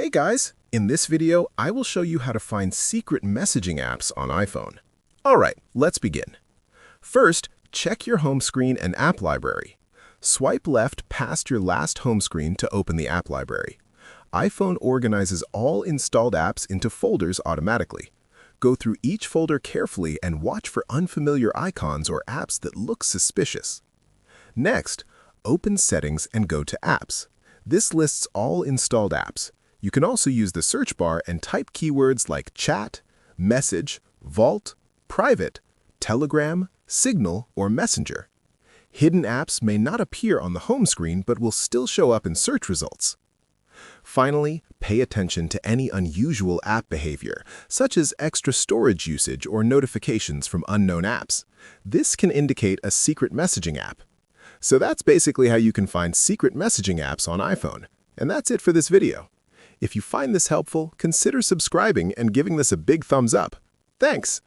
Hey guys, in this video, I will show you how to find secret messaging apps on iPhone. Alright, let's begin. First, check your home screen and app library. Swipe left past your last home screen to open the app library. iPhone organizes all installed apps into folders automatically. Go through each folder carefully and watch for unfamiliar icons or apps that look suspicious. Next, open Settings and go to Apps. This lists all installed apps. You can also use the search bar and type keywords like Chat, Message, Vault, Private, Telegram, Signal, or Messenger. Hidden apps may not appear on the home screen but will still show up in search results. Finally, pay attention to any unusual app behavior, such as extra storage usage or notifications from unknown apps. This can indicate a secret messaging app. So that's basically how you can find secret messaging apps on iPhone. And that's it for this video. If you find this helpful, consider subscribing and giving this a big thumbs up. Thanks!